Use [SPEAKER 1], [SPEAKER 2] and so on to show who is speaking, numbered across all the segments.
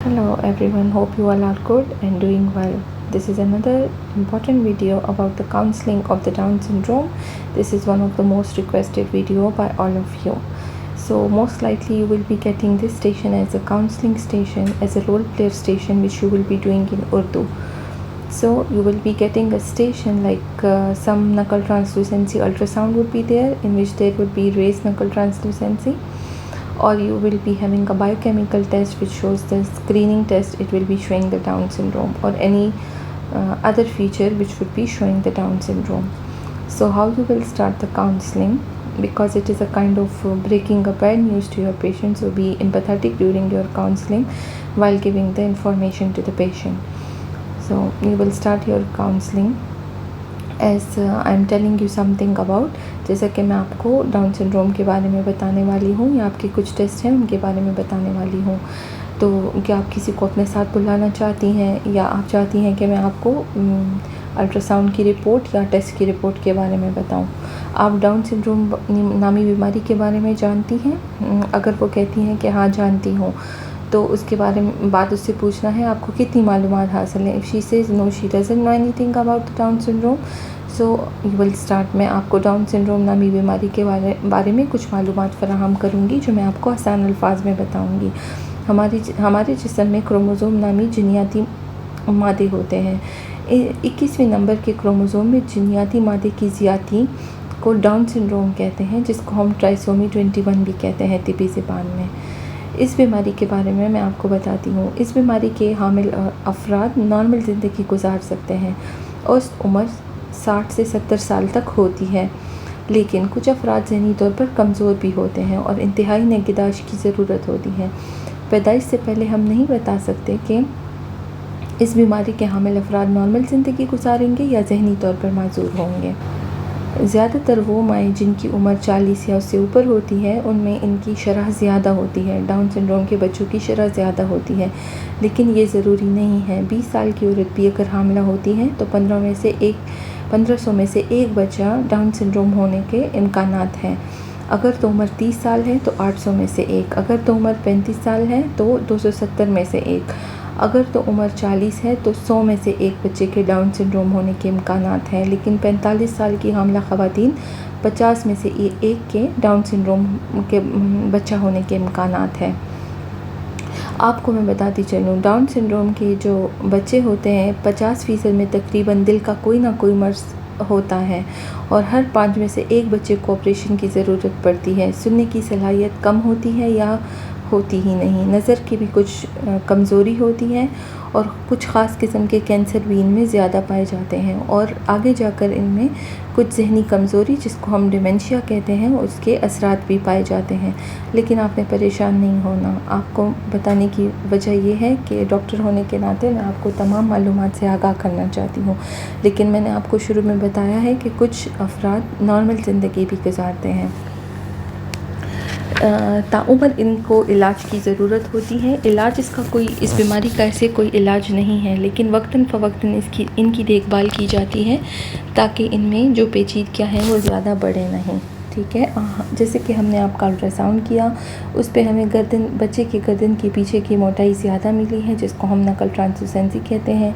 [SPEAKER 1] Hello everyone, hope you all are good and doing well. This is another important video about the counseling of the Down syndrome. This is one of the most requested video by all of you. So most likely you will be getting this station as a counseling station, as a role player station which you will be doing in Urdu. So you will be getting a station like some knuckle translucency ultrasound would be there, in which there would be raised knuckle translucency, or you will be having a biochemical test which shows the screening test. It will be showing the Down syndrome, or any other feature which would be showing the Down syndrome. So how you will start the counseling, because it is a kind of breaking a bad news to your patient, so be empathetic during your counseling while giving the information to the patient. So you will start your counseling as I am telling you something about, जैसा कि मैं आपको down syndrome के बारे में बताने वाली हूँ या आपके कुछ टेस्ट हैं उनके बारे में बताने वाली हूँ। तो क्या आप किसी को अपने साथ बुलाना चाहती हैं, या आप चाहती हैं कि मैं आपको अल्ट्रासाउंड की रिपोर्ट या टेस्ट की रिपोर्ट के बारे में बताऊं? आप डाउन सिंड्रोम नामी बीमारी के बारे में जानती हैं? अगर वो कहती हैं कि हाँ जानती हूँ, तो उसके बारे में बात उससे पूछना है आपको कितनी मालूमात हासिल है। If she says no she doesn't know anything about the Down syndrome, so you will start. मैं आपको डाउन सिंड्रोम नामी बीमारी के बारे में कुछ मालूमात फराहम करूँगी जो मैं आपको आसान अल्फाज में बताऊँगी। हमारे जिस्म में क्रोमोज़ोम नामी जिनियाती मादे होते हैं। 21वें नंबर के क्रोमोज़ोम में जिनियाती मादे की ज़्यादती को डाउन सिंड्रोम कहते हैं, जिसको हम ट्राइसोमी 21 भी कहते हैं तिब्बी ज़बान में। इस बीमारी के बारे में मैं आपको बताती हूँ। इस बीमारी के हामिल अफराद नॉर्मल ज़िंदगी गुजार सकते हैं। औसत उम्र 60 से 70 साल तक होती है, लेकिन कुछ अफराद ज़हनी तौर पर कमज़ोर भी होते हैं और इंतहाई निगहदाश्त की ज़रूरत होती है। पैदाइश से पहले हम नहीं बता सकते कि इस बीमारी के हामिल अफराद नॉर्मल ज़िंदगी गुजारेंगे या ज़हनी तौर पर माजूर होंगे। ज़्यादातर वो माएँ जिनकी उम्र 40 या उससे ऊपर होती है, उनमें इनकी शरह ज़्यादा होती है। डाउन सिंड्रोम के बच्चों की शरह ज़्यादा होती है, लेकिन ये ज़रूरी नहीं है। 20 साल की औरत भी अगर हामिला होती है तो 1500 में से एक बच्चा डाउन सिंड्रोम होने के इम्कानात हैं। अगर तो उम्र 30 साल है तो 800 में से एक, अगर तो उम्र 35 साल है तो 270 में से एक, अगर तो उम्र 40 है तो 100 में से एक बच्चे के डाउन सिंड्रोम होने के इम्कानात हैं। लेकिन 45 साल की हामिला ख़वातीन 50 में से एक के डाउन सिंड्रोम के बच्चा होने के इम्कानात हैं। आपको मैं बताती चलूँ, डाउन सिंड्रोम के जो बच्चे होते हैं 50% में तकरीबन दिल का कोई ना कोई मर्ज़ होता है, और हर 5 में से एक बच्चे को ऑपरेशन की ज़रूरत पड़ती है। सुनने की सलाहियत कम होती है या होती ही नहीं। नज़र की भी कुछ कमज़ोरी होती है, और कुछ ख़ास किस्म के कैंसर भी इनमें ज़्यादा पाए जाते हैं, और आगे जाकर इनमें कुछ जहनी कमज़ोरी जिसको हम डिमेंशिया कहते हैं उसके असरात भी पाए जाते हैं। लेकिन आपने परेशान नहीं होना। आपको बताने की वजह यह है कि डॉक्टर होने के नाते मैं आपको तमाम मालूमात से आगाह करना चाहती हूँ। लेकिन मैंने आपको शुरू में बताया है कि कुछ अफराद नॉर्मल ज़िंदगी भी गुजारते हैं। ताउम्र इनको इलाज की ज़रूरत होती है। इलाज इसका कोई, इस बीमारी का ऐसे कोई इलाज नहीं है, लेकिन वक्तन फ़वक्तन इनकी देखभाल की जाती है ताकि इनमें जो पेचीदगियाँ हैं वो ज़्यादा बढ़े नहीं। ठीक है। जैसे कि हमने आपका अल्ट्रासाउंड किया, उस पे हमें बच्चे की गर्दन के पीछे की मोटाई ज़्यादा मिली है, जिसको हम नकल ट्रांसलूसेंसी कहते हैं।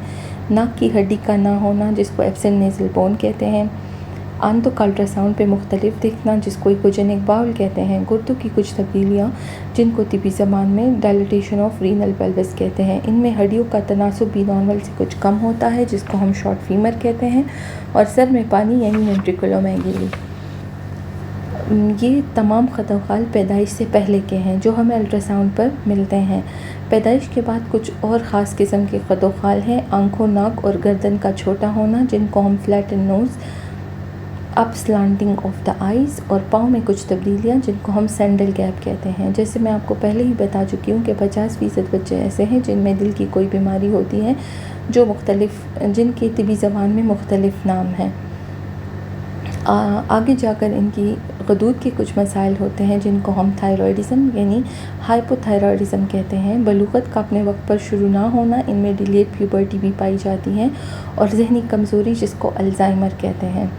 [SPEAKER 1] नाक की हड्डी का ना होना, जिसको एब्सेंट नेज़ल बोन कहते हैं। आंतों का अल्ट्रासाउंड पे मुख्तलिफ दिखना, जिसको इकोजेनिक बाउल कहते हैं। गुर्दों की कुछ तब्दीलियाँ, जिनको तिब्बी ज़बान में डायलिटेशन ऑफ रीनल पेल्विस कहते हैं। इनमें हड्डियों का तनासुब भी नॉर्मल से कुछ कम होता है, जिसको हम शॉर्ट फीमर कहते हैं। और सर में पानी यानी वेंट्रिकुलोमेगली। ये तमाम ख़तवाल पैदाइश से पहले के हैं जो हमें अल्ट्रासाउंड पर मिलते हैं। पैदाइश के बाद कुछ और ख़ास किस्म के ख़तवाल हैं। आँखों, नाक और गर्दन का छोटा होना, जिनको हम flatten nose, upslanting of the eyes, और पाँव में कुछ तब्दीलियाँ जिनको हम सैंडल गैप कहते हैं। जैसे मैं आपको पहले ही बता चुकी हूँ कि 50% बच्चे ऐसे हैं जिनमें दिल की कोई बीमारी होती है, जो जिनके तिब्बी ज़बान में मुख्तलिफ नाम हैं। आगे जाकर इनकी गदूद के कुछ मसाइल होते हैं, जिनको हम थायरॉयडिज़म यानी हाइपोथायरॉयडिज़म कहते हैं। बलूगत का अपने वक्त पर शुरू ना होना, इनमें डिलेड प्यूबर्टी भी पाई जाती है। और जहनी कमज़ोरी, जिसको अल्ज़ाइमर कहते हैं।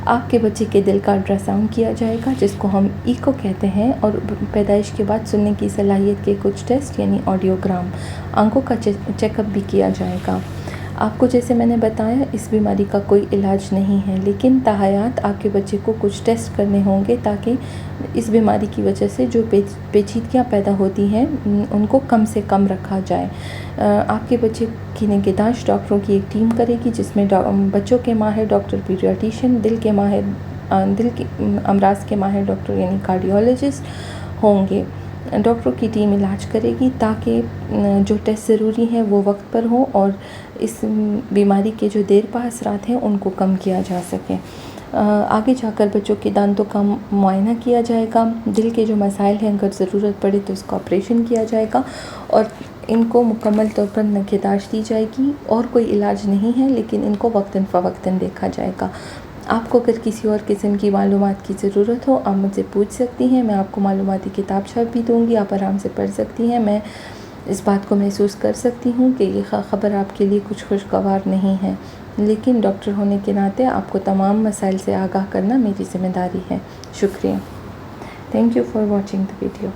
[SPEAKER 1] آپ کے بچے کے دل کا الٹراساؤنڈ کیا جائے گا جس کو ہم ایکو کہتے ہیں، اور پیدائش کے بعد سننے کی صلاحیت کے کچھ ٹیسٹ یعنی آڈیوگرام، آنکھوں کا چیک اپ بھی کیا جائے گا۔ آپ کو جیسے میں نے بتایا اس بیماری کا کوئی علاج نہیں ہے، لیکن تاحیات آپ کے بچے کو کچھ ٹیسٹ کرنے ہوں گے تاکہ اس بیماری کی وجہ سے جو پیچیدگیاں پیدا ہوتی ہیں ان کو کم سے کم رکھا جائے۔ آپ کے بچے کی نگہداشت ڈاکٹروں کی ایک ٹیم کرے گی جس میں بچوں کے ماہر ڈاکٹر پیڈیاٹیشین، دل کے امراض کے ماہر ڈاکٹر یعنی کارڈیولوجسٹ ہوں گے۔ ڈاکٹروں کی ٹیم علاج کرے گی تاکہ جو ٹیسٹ ضروری ہیں وہ وقت پر ہوں اور اس بیماری کے جو دیر پا اثرات ہیں ان کو کم کیا جا سکے۔ آگے جا کر بچوں کے دانتوں کا معائنہ کیا جائے گا، دل کے جو مسائل ہیں اگر ضرورت پڑے تو اس کا آپریشن کیا جائے گا، اور ان کو مکمل طور پر نگہداشت دی جائے گی، اور کوئی علاج نہیں ہے لیکن ان کو وقتاً فوقتاً دیکھا جائے گا۔ آپ کو اگر کسی اور قسم کی معلومات کی ضرورت ہو آپ مجھ سے پوچھ سکتی ہیں، میں آپ کو معلوماتی کتاب چھاپ بھی دوں گی، آپ آرام سے پڑھ سکتی ہیں۔ میں اس بات کو محسوس کر سکتی ہوں کہ یہ خبر آپ کے لیے کچھ خوشگوار نہیں ہے، لیکن ڈاکٹر ہونے کے ناطے آپ کو تمام مسائل سے آگاہ کرنا میری ذمہ داری ہے۔ شکریہ۔ Thank you for watching the video.